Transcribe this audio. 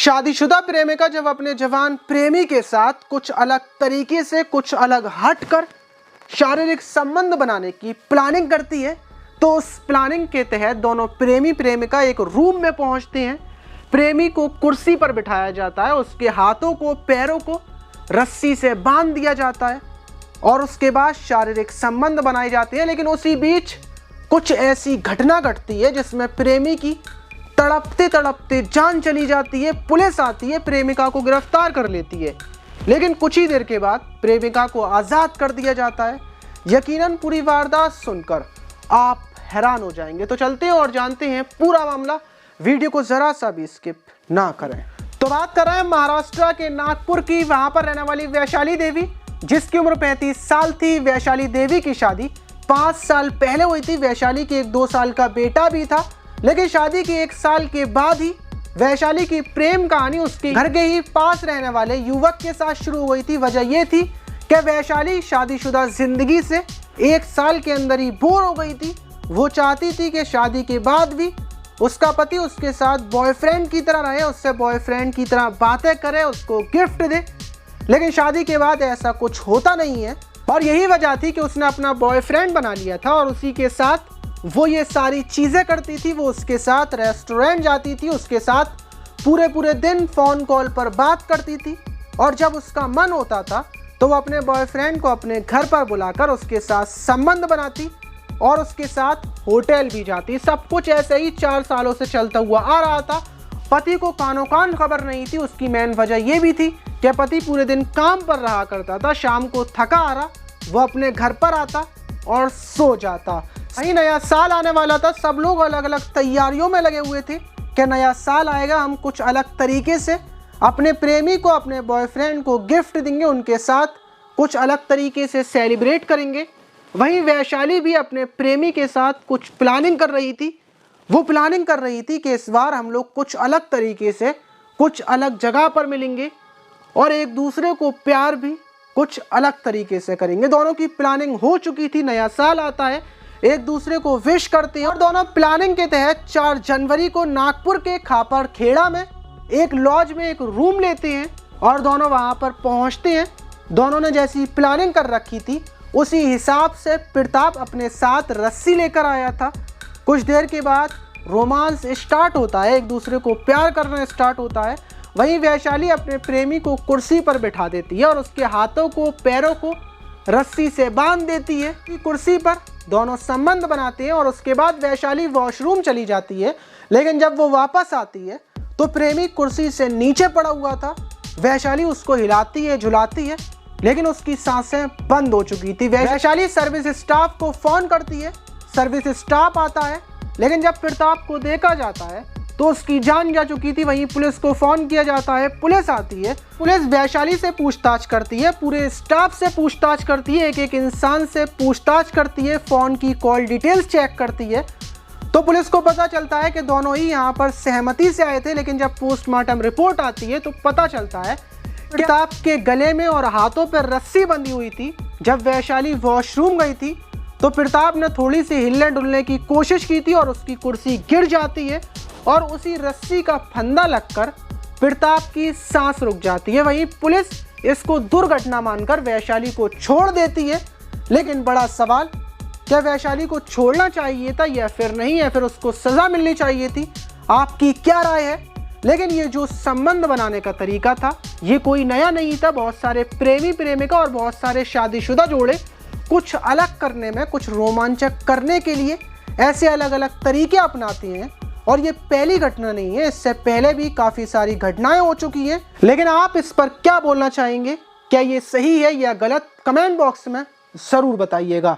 शादीशुदा प्रेमिका जब अपने जवान प्रेमी के साथ कुछ अलग तरीके से, कुछ अलग हटकर शारीरिक संबंध बनाने की प्लानिंग करती है, तो उस प्लानिंग के तहत दोनों प्रेमी प्रेमिका एक रूम में पहुंचते हैं। प्रेमी को कुर्सी पर बिठाया जाता है, उसके हाथों को पैरों को रस्सी से बांध दिया जाता है और उसके बाद शारीरिक संबंध बनाए जाते हैं। लेकिन उसी बीच कुछ ऐसी घटना घटती है जिसमें प्रेमी की तड़पते तड़पते जान चली जाती है। पुलिस आती है, प्रेमिका को गिरफ्तार कर लेती है, लेकिन कुछ ही देर के बाद प्रेमिका को आज़ाद कर दिया जाता है। यकीनन पूरी वारदात सुनकर आप हैरान हो जाएंगे। तो चलते हैं और जानते हैं पूरा मामला। वीडियो को ज़रा सा भी स्किप ना करें। तो बात कर रहे हैं महाराष्ट्र के नागपुर की। वहाँ पर रहने वाली वैशाली देवी, जिसकी उम्र 35 साल थी। वैशाली देवी की शादी 5 साल पहले हुई थी। वैशाली के एक 2 साल का बेटा भी था, लेकिन शादी के 1 साल के बाद ही वैशाली की प्रेम कहानी उसके घर के ही पास रहने वाले युवक के साथ शुरू हुई थी। वजह यह थी कि वैशाली शादीशुदा जिंदगी से 1 साल के अंदर ही बोर हो गई थी। वो चाहती थी कि शादी के बाद भी उसका पति उसके साथ बॉयफ्रेंड की तरह रहे, उससे बॉयफ्रेंड की तरह बातें करे, उसको गिफ्ट दे। लेकिन शादी के बाद ऐसा कुछ होता नहीं है और यही वजह थी कि उसने अपना बॉयफ्रेंड बना लिया था और उसी के साथ वो ये सारी चीज़ें करती थी। वो उसके साथ रेस्टोरेंट जाती थी, उसके साथ पूरे दिन फ़ोन कॉल पर बात करती थी और जब उसका मन होता था तो वो अपने बॉयफ्रेंड को अपने घर पर बुलाकर उसके साथ संबंध बनाती और उसके साथ होटल भी जाती। सब कुछ ऐसे ही 4 सालों से चलता हुआ आ रहा था। पति को कानों कान खबर नहीं थी। उसकी मेन वजह ये भी थी कि पति पूरे दिन काम पर रहा करता था। शाम को थका आ रहा वो अपने घर पर आता और सो जाता। वहीं नया साल आने वाला था। सब लोग अलग अलग तैयारियों में लगे हुए थे कि नया साल आएगा, हम कुछ अलग तरीके से अपने प्रेमी को, अपने बॉयफ्रेंड को गिफ्ट देंगे, उनके साथ कुछ अलग तरीके से सेलिब्रेट करेंगे। वहीं वैशाली भी अपने प्रेमी के साथ कुछ प्लानिंग कर रही थी। वो प्लानिंग कर रही थी कि इस बार हम लोग कुछ अलग तरीके से, कुछ अलग जगह पर मिलेंगे और एक दूसरे को प्यार भी कुछ अलग तरीके से करेंगे। दोनों की प्लानिंग हो चुकी थी। नया साल आता है, एक दूसरे को विश करते हैं और दोनों प्लानिंग के तहत 4 जनवरी को नागपुर के खापर खेड़ा में एक लॉज में एक रूम लेते हैं और दोनों वहां पर पहुंचते हैं। दोनों ने जैसी प्लानिंग कर रखी थी उसी हिसाब से प्रताप अपने साथ रस्सी लेकर आया था। कुछ देर के बाद रोमांस स्टार्ट होता है, एक दूसरे को प्यार करना स्टार्ट होता है। वहीं वैशाली अपने प्रेमी को कुर्सी पर बिठा देती है और उसके हाथों को पैरों को रस्सी से बांध देती है। कुर्सी पर दोनों संबंध बनाते हैं और उसके बाद वैशाली वॉशरूम चली जाती है। लेकिन जब वो वापस आती है तो प्रेमी कुर्सी से नीचे पड़ा हुआ था। वैशाली उसको हिलाती है, झुलाती है, लेकिन उसकी सांसें बंद हो चुकी थी। वैशाली सर्विस स्टाफ को फ़ोन करती है। सर्विस स्टाफ आता है, लेकिन जब प्रताप को देखा जाता है तो उसकी जान जा चुकी थी। वहीं पुलिस को फ़ोन किया जाता है। पुलिस आती है। पुलिस वैशाली से पूछताछ करती है, पूरे स्टाफ से पूछताछ करती है, एक इंसान से पूछताछ करती है, फ़ोन की कॉल डिटेल्स चेक करती है। तो पुलिस को पता चलता है कि दोनों ही यहाँ पर सहमति से आए थे। लेकिन जब पोस्टमार्टम रिपोर्ट आती है तो पता चलता है प्रताप के गले में और हाथों पर रस्सी बंधी हुई थी। जब वैशाली वॉशरूम गई थी तो प्रताप ने थोड़ी सी हिलने डुलने की कोशिश की थी और उसकी कुर्सी गिर जाती है और उसी रस्सी का फंदा लगकर प्रताप की सांस रुक जाती है। वहीं पुलिस इसको दुर्घटना मानकर वैशाली को छोड़ देती है। लेकिन बड़ा सवाल, क्या वैशाली को छोड़ना चाहिए था या फिर नहीं, या फिर उसको सज़ा मिलनी चाहिए थी? आपकी क्या राय है? लेकिन ये जो संबंध बनाने का तरीका था ये कोई नया नहीं था। बहुत सारे प्रेमी प्रेमिका और बहुत सारे शादीशुदा जोड़े कुछ अलग करने में, कुछ रोमांचक करने के लिए ऐसे अलग अलग तरीके अपनाते हैं और ये पहली घटना नहीं है। इससे पहले भी काफ़ी सारी घटनाएं हो चुकी हैं। लेकिन आप इस पर क्या बोलना चाहेंगे? क्या ये सही है या गलत? कमेंट बॉक्स में ज़रूर बताइएगा।